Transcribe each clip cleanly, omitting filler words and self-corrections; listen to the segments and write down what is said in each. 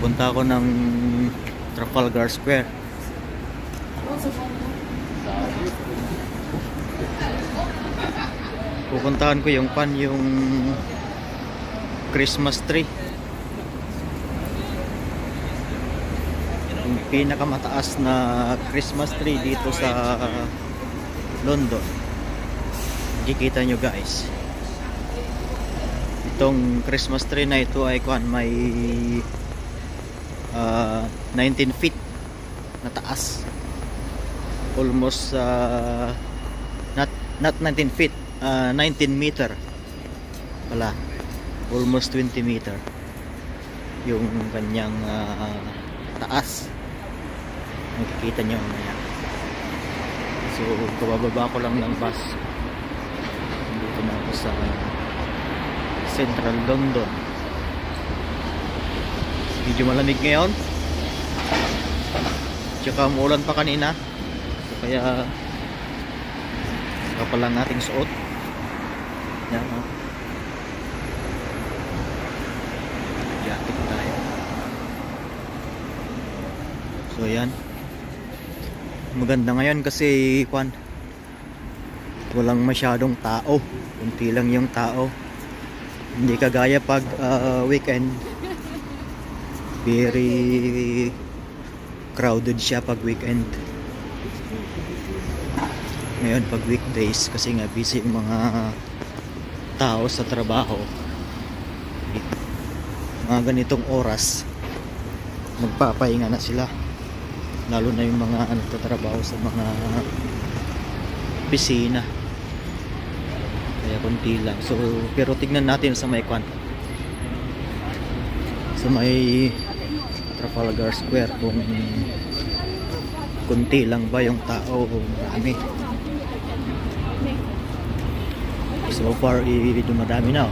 Punta ako ng Trafalgar Square. Pupuntahan ko yung Christmas tree. Yung pinakamataas na Christmas tree dito sa London. Kikita nyo guys. Itong Christmas tree na ito ay may 19 feet na taas. Almost not 19 feet, 19 meter pala. Almost 20 meter yung kanyang taas. Makikita nyo mamaya. So kabababa ko lang ng bus. Dito na ako sa Central London. Medyo malamig ngayon, tsaka umulan pa kanina, kaya kapal lang nating suot. Yan o, jacket tayo. So yan, maganda ngayon kasi walang masyadong tao, kunti lang yung tao. Hindi kagaya pag weekend, very crowded siya pag weekend. Ngayon pag weekdays, kasi nga busy yung mga tao sa trabaho, mga ganitong oras magpapahinga na sila, lalo na yung mga nagtatrabaho sa mga opisina, kaya konti lang. So pero tignan natin sa may Trafalgar Square kung kunti lang ba yung tao o marami. So far dumadami na.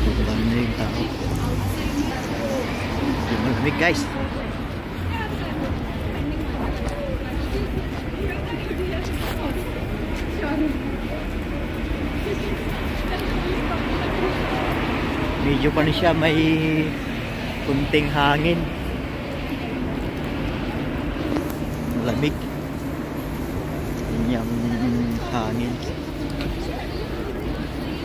Dumadami na yung tao. Malamig guys. Medyo pa siya may kunting hangin. Malamig yung hangin.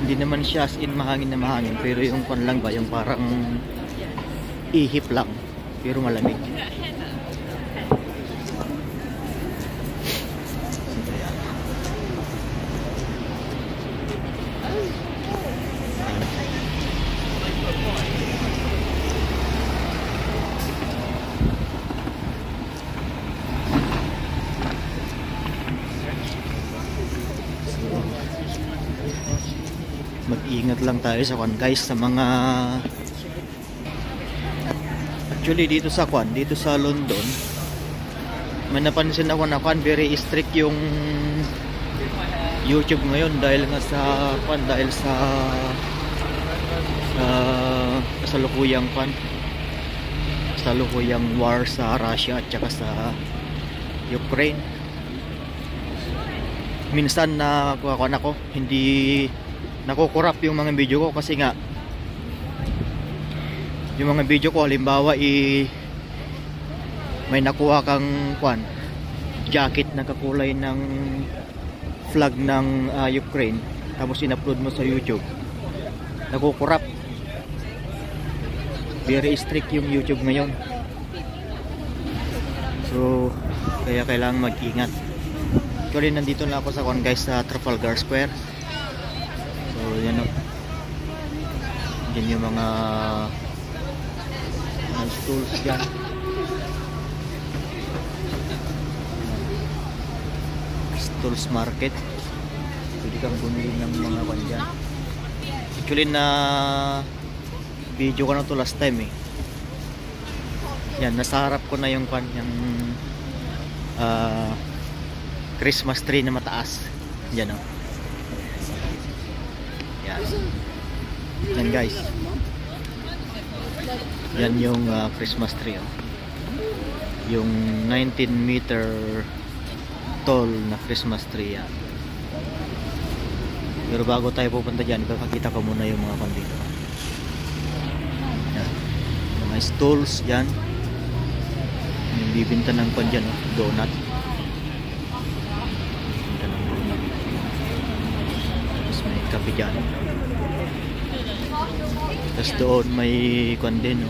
Hindi naman siya as in mahangin na mahangin, pero yung lang ba, yung parang ihip lang, pero malamig. Mag-ingat lang tayo sa guys, sa mga actually dito sa London, may napansin ako na very strict yung YouTube ngayon dahil nga sa kasalukuyang war sa Russia at saka sa Ukraine. Minsan na ako hindi nakukurap yung mga video ko, kasi nga yung mga video ko halimbawa may nakuha kang jacket na kakulay ng flag ng Ukraine, tapos in-upload mo sa YouTube, nakukurap. Very strict yung YouTube ngayon, so kaya kailangan mag-ingat. Actually nandito na ako sa guys, sa Trafalgar Square. So yan o, yan yung mga stools dyan. Stools market, pwede kang bumili ng mga dyan. Actually na video ko na to last time eh. Yan, nasa harap ko na yung Christmas tree na mataas. Yan o. Yan. Yan guys. Yan yung Christmas tree oh. Yung 19 meter tall na Christmas tree yan. Pero bago tayo pupunta dyan, kakakita ko muna yung mga kondito. Yan. May stalls dyan. Yung bibinta ng pan dyan, donut. Bibinta ng donut. Tapos may kape dyan. Tapos doon may kwan din,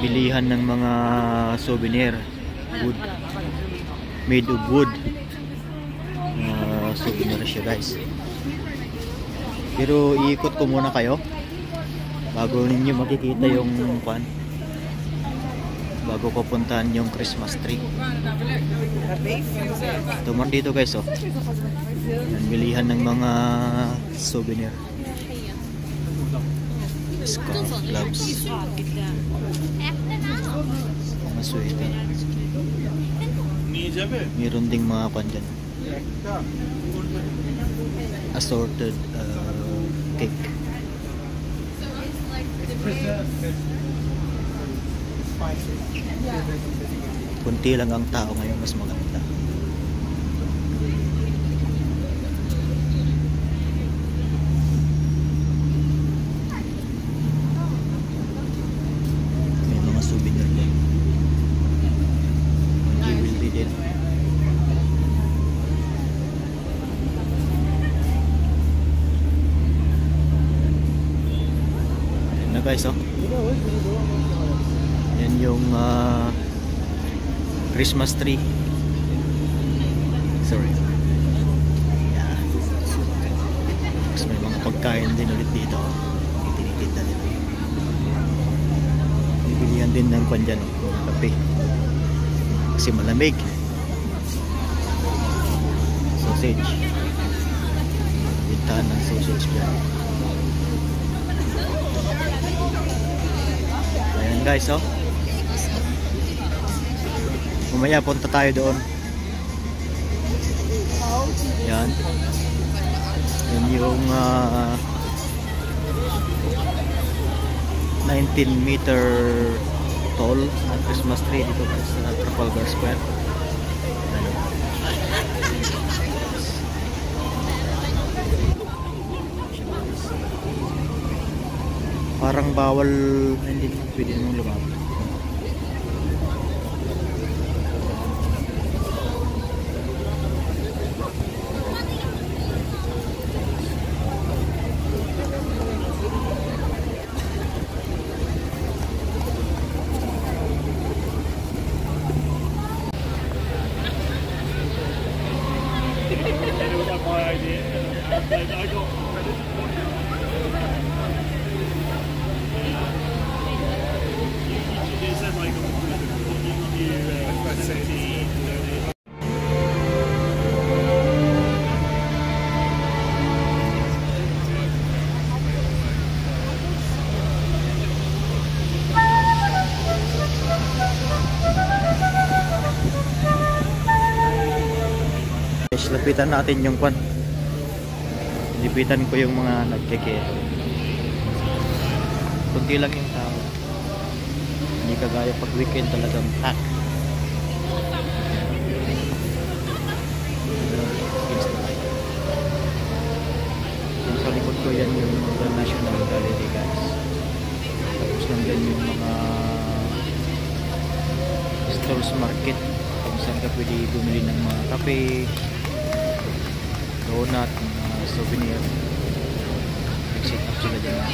bilihan ng mga souvenir. Wood. Made of wood. Souvenir siya, guys. Pero iikot ko muna kayo bago ninyo makikita yung kwan, bago ko puntahan yung Christmas tree. Tuman dito, guys, yan, bilihan ng mga souvenir, scarf, gloves, mga sweater. Meron ding mga kwan dyan, assorted cake. Kunti lang ang tao ngayon, mas maganda. May mga souvenir din. May jewelry din. Guys, yan yung Christmas tree. Sorry. Yeah. Tapos may mga pagkain din ulit dito. Tinitinda din. Bibilihan din ng kwan dyan, kape. Kasi malamig. Sausage. Bintahan ng sausage dyan. Guys, mamaya punta tayo doon. Yan. Yan yung 19-meter tall na Christmas tree dito sa Trafalgar Square. Parang bawal, hindi pwede mong lumapit. Lapitan natin yung kwan. Lipitan ko yung mga nagkikero. Kunti lang yung tao. Hindi kagaya pag weekend, talagang pack. Yung sa likod ko, yan yung National Gallery, guys. Tapos nandun yung mga stores market kung saan ka pwede bumili ng mga kape, donut, souvenir. Nag-set up sila dyan.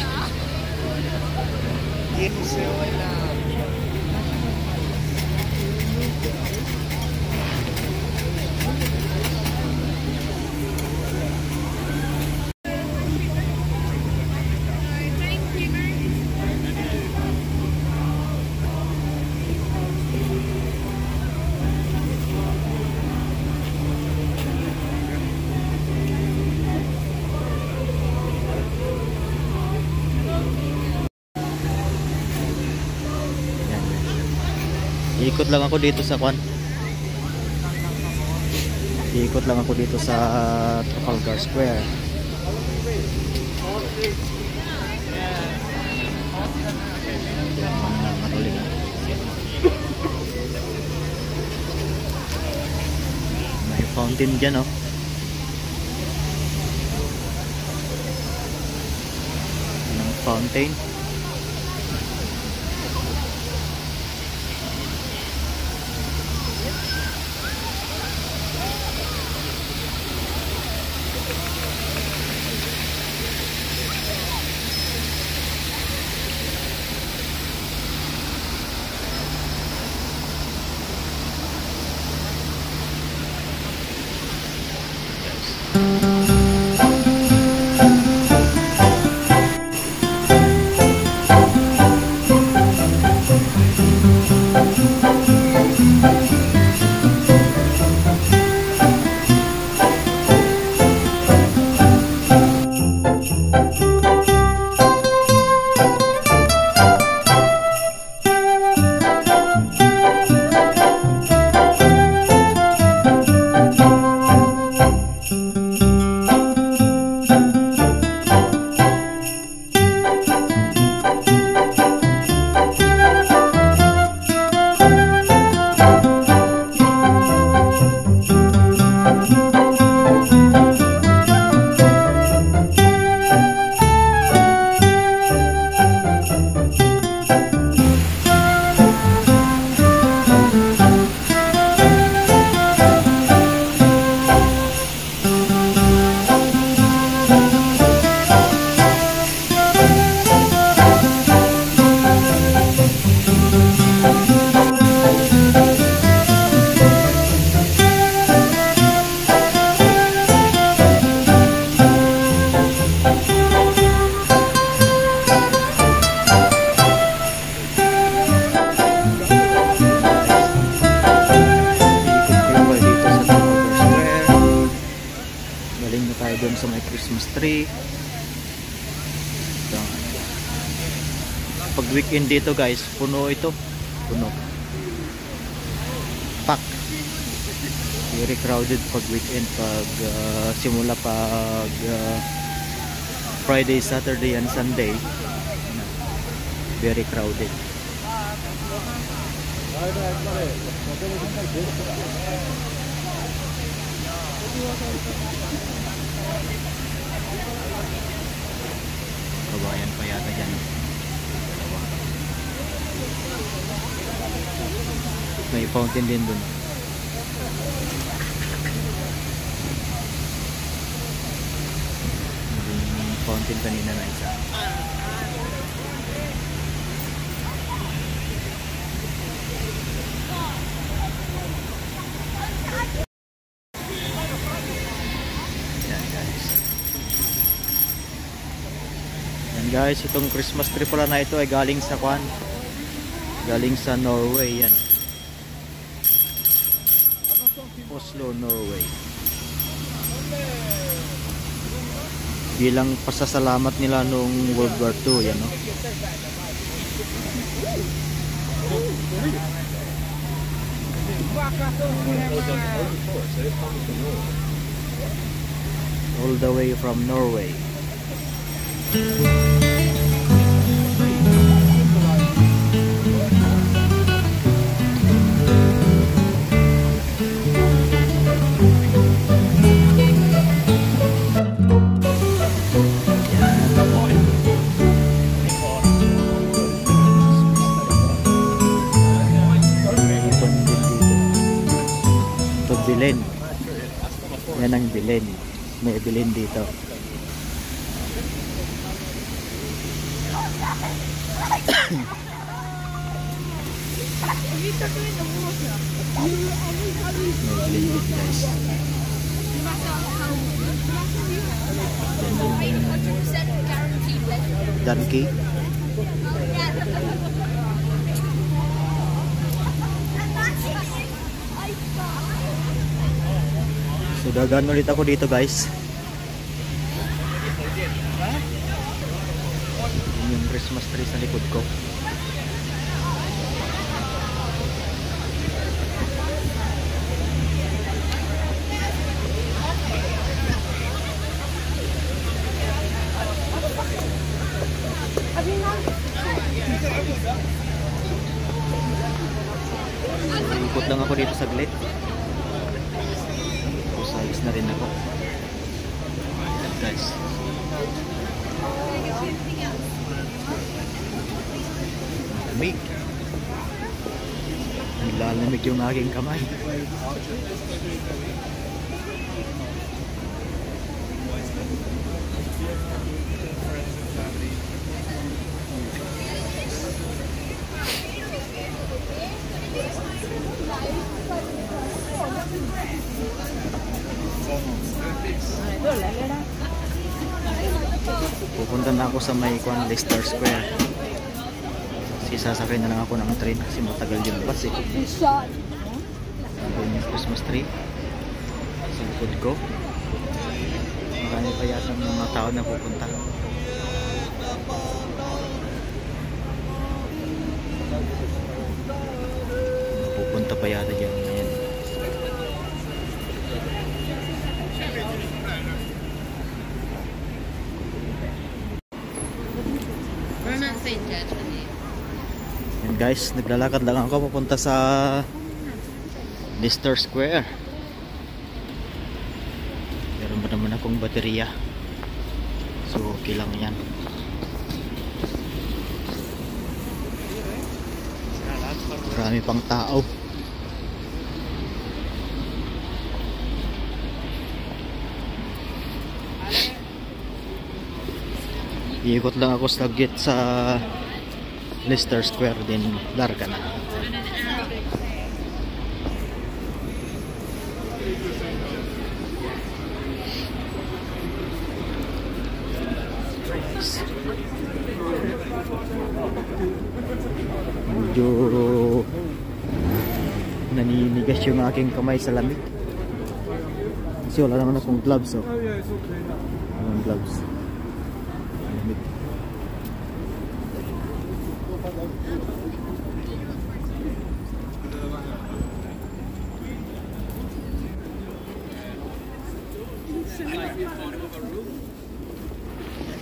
Ikot lang ako dito sa kwan. Ikot lang ako dito sa Trafalgar Square. May fountain dyan, fountain. tree. So, pag weekend dito guys, puno ito. Puno. Pack. Very crowded pag weekend. Pag simula pag Friday, Saturday, and Sunday. Very crowded. Kabayan pa yata dyan. Dalawa. May fountain din dun. Yung fountain kanina na isa. Guys, itong Christmas tree pala na ito ay galing sa galing sa Norway yan. Oslo, Norway. Bilang pasasalamat nila nung World War II yan, no? All the way from Norway. Bilin. Yan ang bilin. May bilin dito. Donkey. So dagan ulit ako dito guys. Yung Christmas tree sa likod ko. Ikot lang ako dito saglit. Sayos na rin ako. Ayan guys. Lamig. Nilalamig yung aking kamay. Pupunta na ako sa may Leicester Square. Kasi sasakay na lang ako ng train kasi matagal yung bus eh. Nandun yung Christmas tree sa likod ko. Marami pa yata mga tao na pupunta. Pupunta pa yata dyan. Ayan. And guys, naglalakad lang ako papunta sa Leicester Square. Meron ba naman akong baterya, so okay lang yan. Marami pang tao. Iikot lang ako sa gate sa Leicester Square, din larga na. Medyo naninigas yung aking kamay sa lamig kasi wala naman akong gloves, so gloves.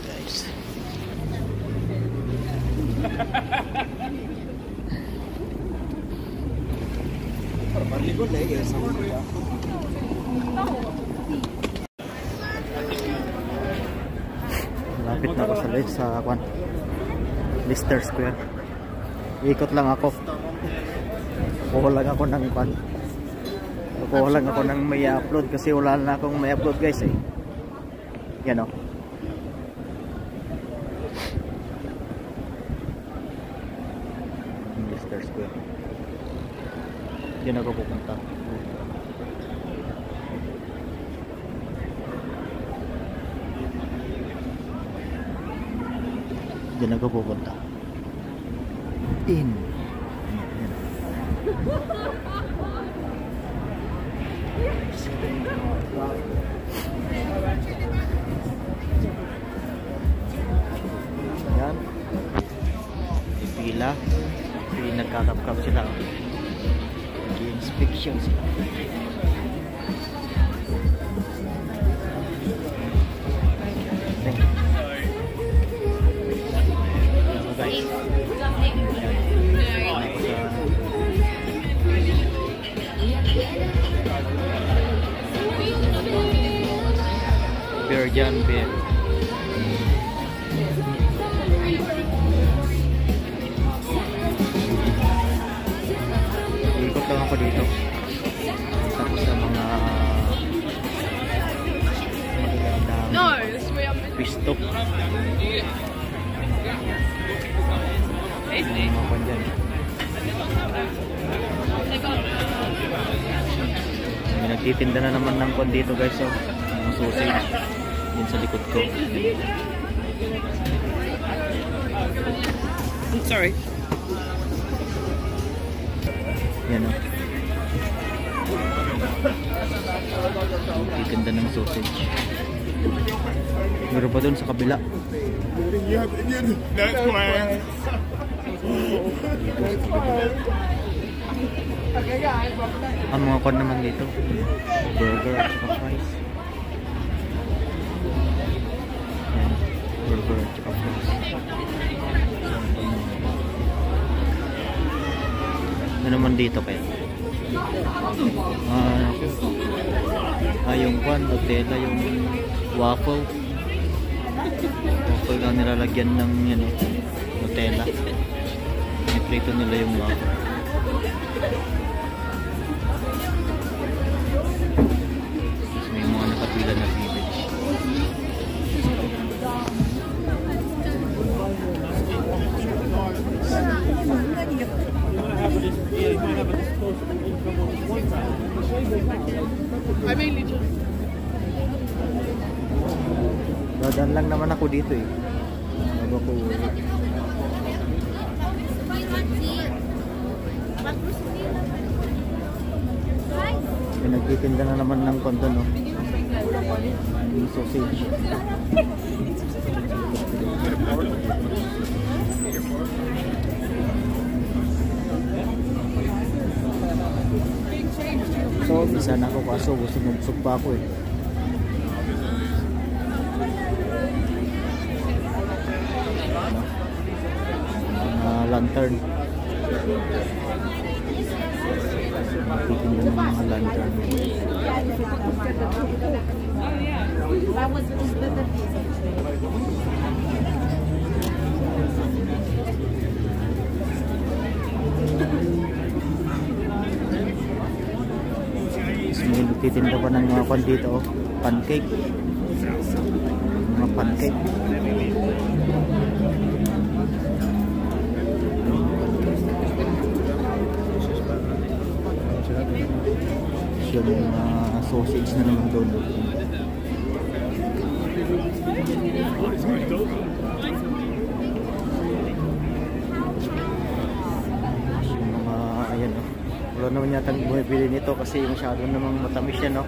Guys. Malapit na ako sa Lister Square. Ikot lang ako. Kuha lang ako ng kuha lang ako ng may upload kasi wala na akong may upload guys eh. Yan o. Lister Square. Diyan ako pupunta. Diyan ako pupunta. In. Yan. Pila. Nagkakapkap sila. Inspection sila. Guys. Beer dyan, beer. Ikot lang ako dito. Tapos sa mga pisto. Mga kwan dyan. May nagtitinda na naman ng kwan dito guys. So, mga sausage. Yun sa likod ko. I'm sorry. Yan o. Titinda ng sausage. Meron pa dun sa kabila. Ang mga kwan naman dito. Burger at saka fries. Yan. Burger at saka fries. Ano naman dito kaya? Yung kwan, Nutella, yung waffle. Waffle na nilalagyan ng Nutella. Niprito nila yung waffle. May mga nakapila na village. Dadaan lang naman ako dito eh. Bago ko uwi. Nagtitinda na naman ng konto no. Yung sausage. So, isa na ako kaso gusto magsug pa ako eh. Lantern. Titinda ng mga lantern. Titinda pa ng mga pan dito, pancake. Mga pancake. Yung sausage na naman doon. Yung mga, ayan o. Wala naman yata bumibili nito kasi masyado namang matamis yan o.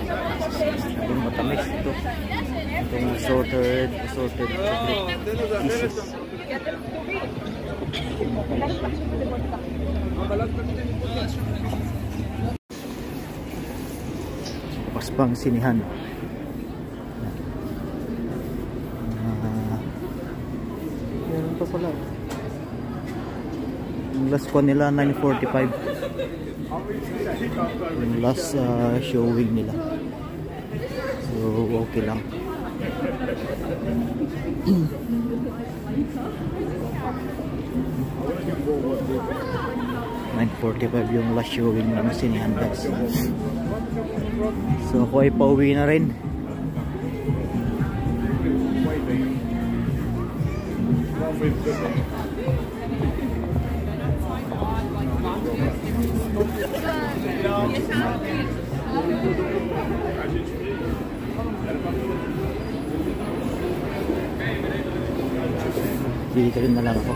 Yung matamis ito. Itong assorted chocolate pieces. Paspang sinihan. Meron pa pala. Yung last ko nila 9:45. Yung last showing nila. So okay lang. 9:45 yung last showing ng sinihan guys. So ako ay pauwi na rin. Dito rin na lang ako.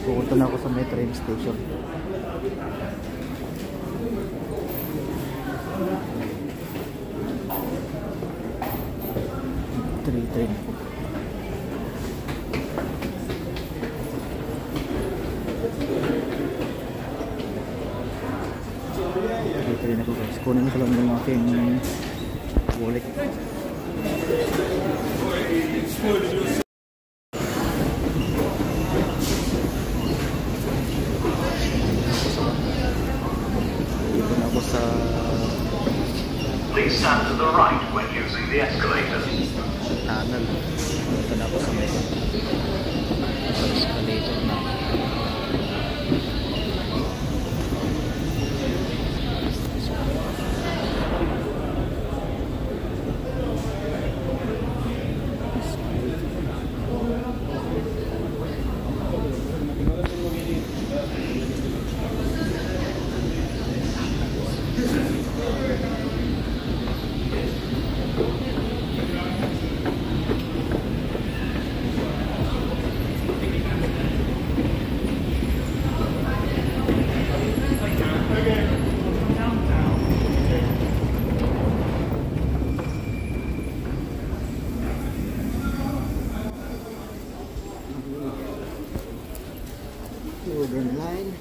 Pupunta na ako sa may train station. Train ako. Train ako guys. Kunin ko lang yung aking wallet. Dito na ako sa Please stand to the right when using the escalator. tunnel. Dito na ako sa may escalator na. Northern Line.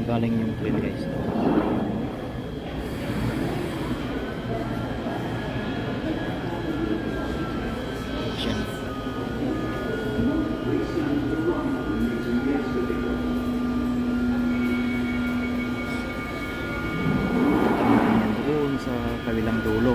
Galing yung train guys. Diyan. Doon sa kabilang dulo.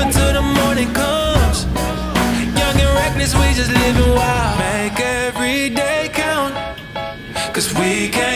until the morning comes. Young and reckless, we just living wild. Make every day count, 'cause we can't